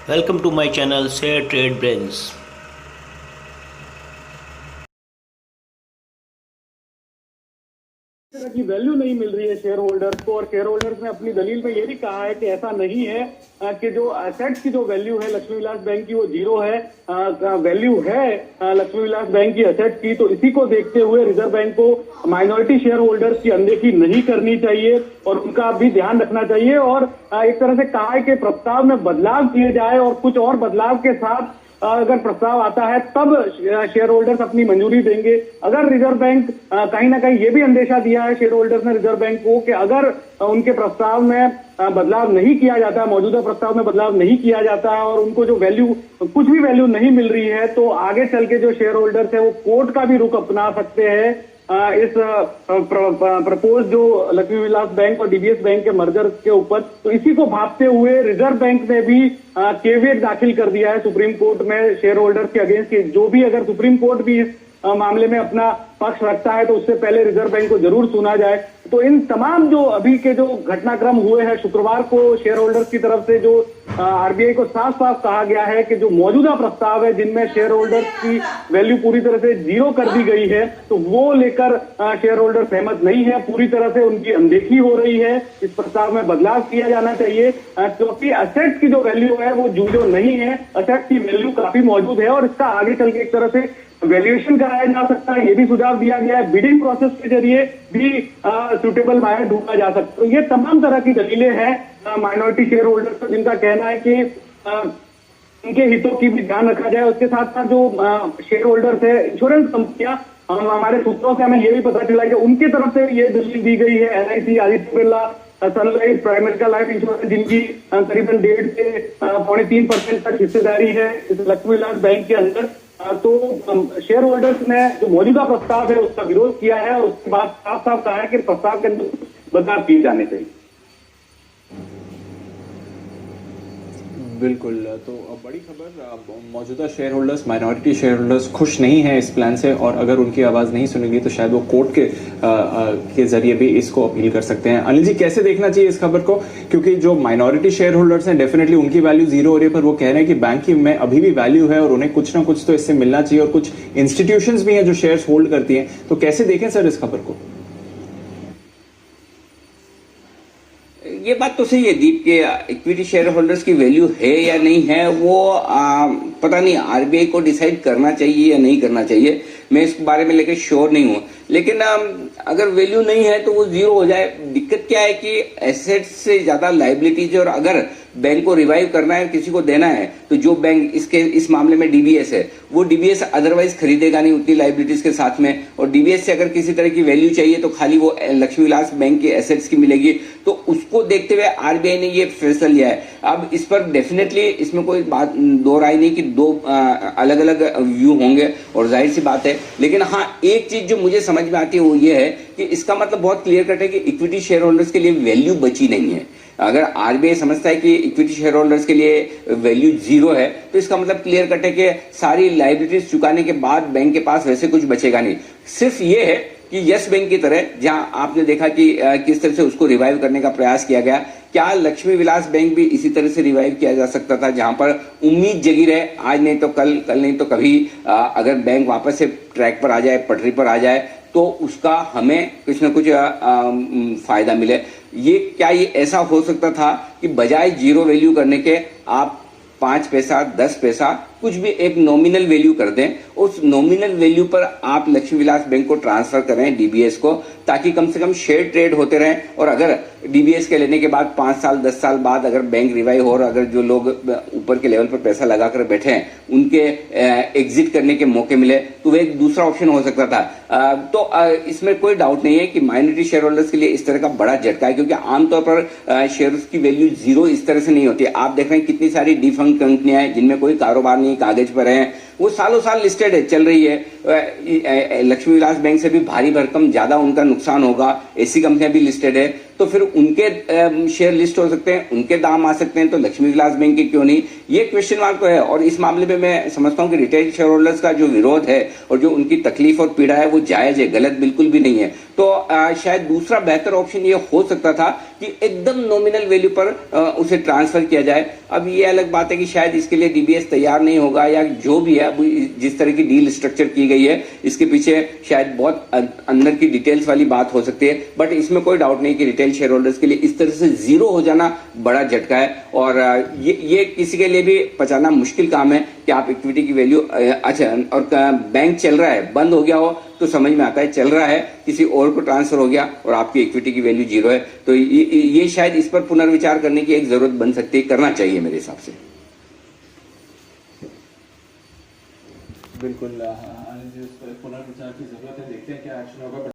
Welcome to my channel Share Trade Brains. तरह की value नहीं मिल रही है शेयर होल्डर्स को, और शेयर होल्डर्स ने अपनी दलील में ये भी कहा है कि ऐसा नहीं है कि जो एसेट्स की जो वैल्यू है लक्ष्मी विलास बैंक की वो जीरो है, वैल्यू है लक्ष्मी विलास बैंक की एसेट्स की। तो इसी को देखते हुए रिजर्व बैंक को माइनॉरिटी शेयर होल्डर्स की अनदेखी नहीं करनी चाहिए और उनका भी ध्यान रखना चाहिए, और एक तरह से कहा है कि प्रस्ताव में बदलाव किए जाए और कुछ और बदलाव के साथ अगर प्रस्ताव आता है तब शेयर होल्डर्स अपनी मंजूरी देंगे। अगर रिजर्व बैंक कहीं ना कहीं ये भी अंदेशा दिया है शेयर होल्डर्स ने रिजर्व बैंक को कि अगर उनके प्रस्ताव में बदलाव नहीं किया जाता, मौजूदा प्रस्ताव में बदलाव नहीं किया जाता और उनको जो वैल्यू कुछ भी वैल्यू नहीं मिल रही है, तो आगे चल के जो शेयर होल्डर्स है वो कोर्ट का भी रुख अपना सकते हैं इस प्रपोज जो लक्ष्मी विलास बैंक और डीबीएस बैंक के मर्जर के ऊपर। तो इसी को भांपते हुए रिजर्व बैंक ने भी केवियट दाखिल कर दिया है सुप्रीम कोर्ट में शेयर होल्डर्स के अगेंस्ट की। जो भी अगर सुप्रीम कोर्ट भी इस मामले में अपना पक्ष रखता है तो उससे पहले रिजर्व बैंक को जरूर सुना जाए। तो इन तमाम जो अभी के जो घटनाक्रम हुए हैं, शुक्रवार को शेयर होल्डर्स की तरफ से जो आरबीआई को साफ साफ कहा गया है कि जो मौजूदा प्रस्ताव है जिनमें शेयर होल्डर्स की वैल्यू पूरी तरह से जीरो कर दी गई है, तो वो लेकर शेयर होल्डर सहमत नहीं है, पूरी तरह से उनकी अनदेखी हो रही है। इस प्रस्ताव में बदलाव किया जाना चाहिए क्योंकि असेट्स की जो वैल्यू है वो जीरो नहीं है, असेट्स की वैल्यू काफी मौजूद है और इसका आगे चल के एक तरह से वैल्यूएशन कराया जा सकता है, ये भी सुझाव दिया गया है। बिडिंग प्रोसेस के जरिए भी सुटेबल बायर ढूंढा जा सकता है। तो ये तमाम तरह की दलीलें हैं माइनॉरिटी शेयर होल्डर्स को, जिनका कहना है कि उनके हितों की भी ध्यान रखा जाए। उसके साथ साथ जो शेयर होल्डर्स है, इंश्योरेंस कंपनियां, हमारे सूत्रों से हमें ये भी पता चला कि उनकी तरफ से ये दलील दी गई है। LIC, Aditya Birla, Sun Life, Primerica life insurance, जिनकी करीबन 1.5 से 3.5% तक हिस्सेदारी है इस लक्ष्मी विलास बैंक के अंदर, तो शेयर होल्डर्स ने जो मौजूदा प्रस्ताव है उसका विरोध किया है और उसके बाद साफ साफ कहा है कि प्रस्ताव के अंदर बदलाव किए जाने चाहिए। बिल्कुल। तो अब बड़ी खबर, मौजूदा share holders, minority share holders खुश नहीं है इस प्लान से, और अगर उनकी आवाज नहीं सुनेगी तो शायद वो कोर्ट के जरिए भी इसको अपील कर सकते हैं। अनिल जी, कैसे देखना चाहिए इस खबर को? क्योंकि जो माइनॉरिटी शेयर होल्डर्स हैं, डेफिनेटली उनकी वैल्यू जीरो हो रही है, पर वो कह रहे हैं कि बैंक की में अभी भी वैल्यू है और उन्हें कुछ ना कुछ तो इससे मिलना चाहिए, और कुछ इंस्टीट्यूशंस भी हैं जो शेयर्स होल्ड करती हैं। तो कैसे देखें सर इस खबर को? ये बात तो सही है दीप के इक्विटी शेयर होल्डर्स की वैल्यू है या नहीं है, वो पता नहीं आरबीआई को डिसाइड करना चाहिए या नहीं करना चाहिए। मैं इस बारे में लेकर श्योर नहीं हूं, लेकिन अगर वैल्यू नहीं है तो वो जीरो हो जाए। दिक्कत क्या है कि एसेट्स से ज्यादा लाइबिलिटीज, और अगर बैंक को रिवाइव करना है, किसी को देना है, तो जो बैंक इस मामले में डीबीएस है, वो डीबीएस अदरवाइज खरीदेगा नहीं उतनी लाइबिलिटीज के साथ में, और डीबीएस से अगर किसी तरह की वैल्यू चाहिए तो खाली वो लक्ष्मी विलास बैंक के एसेट्स की मिलेगी। तो उसको देखते हुए आरबीआई ने ये फैसला लिया है। अब इस पर डेफिनेटली इसमें कोई बात दो राय नहीं कि दो अलग अलग व्यू होंगे, और जाहिर सी बात है। लेकिन हाँ, एक चीज जो मुझे समझ में आती है वो ये है कि इसका मतलब बहुत क्लियर कट है कि इक्विटी शेयर होल्डर्स के लिए वैल्यू बची नहीं है। अगर आरबीआई समझता है कि इक्विटी शेयर होल्डर्स के लिए वैल्यू जीरो है, तो इसका मतलब क्लियर कट है कि सारी लाइबिलिटीज चुकाने के बाद बैंक के पास वैसे कुछ बचेगा नहीं। सिर्फ ये है कि यस बैंक की तरह, जहां आपने देखा कि किस तरह से उसको रिवाइव करने का प्रयास किया गया, क्या लक्ष्मी विलास बैंक भी इसी तरह से रिवाइव किया जा सकता था, जहां पर उम्मीद जगी रहे, आज नहीं तो कल, कल नहीं तो कभी, अगर बैंक वापस से ट्रैक पर आ जाए, पटरी पर आ जाए, तो उसका हमें कुछ न कुछ फायदा मिले। ये क्या ये ऐसा हो सकता था कि बजाय जीरो वैल्यू करने के आप 5 पैसा, 10 पैसा, कुछ भी एक नॉमिनल वैल्यू कर दें, उस नॉमिनल वैल्यू पर आप लक्ष्मी विलास बैंक को ट्रांसफर करें डीबीएस को, ताकि कम से कम शेयर ट्रेड होते रहें। और अगर डीबीएस के लेने के बाद 5 साल 10 साल बाद अगर बैंक रिवाइव हो, और अगर जो लोग ऊपर के लेवल पर पैसा लगाकर बैठे हैं उनके एग्जिट करने के मौके मिले, तो वह एक दूसरा ऑप्शन हो सकता था। तो इसमें कोई डाउट नहीं है कि माइनॉरिटी शेयर होल्डर्स के लिए इस तरह का बड़ा झटका है, क्योंकि आमतौर पर शेयर्स की वैल्यू जीरो इस तरह से नहीं होती। आप देख रहे हैं कितनी सारी डिफंक्ट कंपनियां हैं जिनमें कोई कारोबार नहीं, कागज पर हैं, वो सालों साल लिस्टेड है, चल रही है। लक्ष्मी विलास बैंक से भी भारी भरकम ज्यादा उनका नुकसान होगा, ऐसी कंपनियां भी लिस्टेड है, तो फिर उनके शेयर लिस्ट हो सकते हैं, उनके दाम आ सकते हैं, तो लक्ष्मी विलास बैंक के क्यों नहीं, ये क्वेश्चन मार्क तो है। और इस मामले में मैं समझता हूं कि रिटेल शेयर होल्डर्स का जो विरोध है और जो उनकी तकलीफ और पीड़ा है वो जायज है, गलत बिल्कुल भी नहीं है। तो शायद दूसरा बेहतर ऑप्शन ये हो सकता था कि एकदम नॉमिनल वैल्यू पर उसे ट्रांसफर किया जाए। अब ये अलग बात है कि शायद इसके लिए डीबीएस तैयार नहीं होगा, या जो भी है जिस तरह की डील स्ट्रक्चर की गई है इसके पीछे शायद बहुत अंदर की डिटेल्स वाली बात हो सकती है। बट इसमें कोई डाउट नहीं कि रिटेल शेयर होल्डर्स के लिए इस तरह से जीरो हो जाना बड़ा झटका है, और ये किसी के लिए भी पचाना मुश्किल काम है कि आप इक्विटी की वैल्यू अच्छा, और बैंक चल रहा है, बंद हो गया हो तो समझ में आता है, चल रहा है किसी और को ट्रांसफर हो गया और आपकी इक्विटी की वैल्यू जीरो है, तो ये शायद इस पर पुनर्विचार करने की एक जरूरत बन सकती है, करना चाहिए मेरे हिसाब से। बिल्कुल पुनर्विचार की जरूरत है, देखते हैं क्या एक्शन होगा।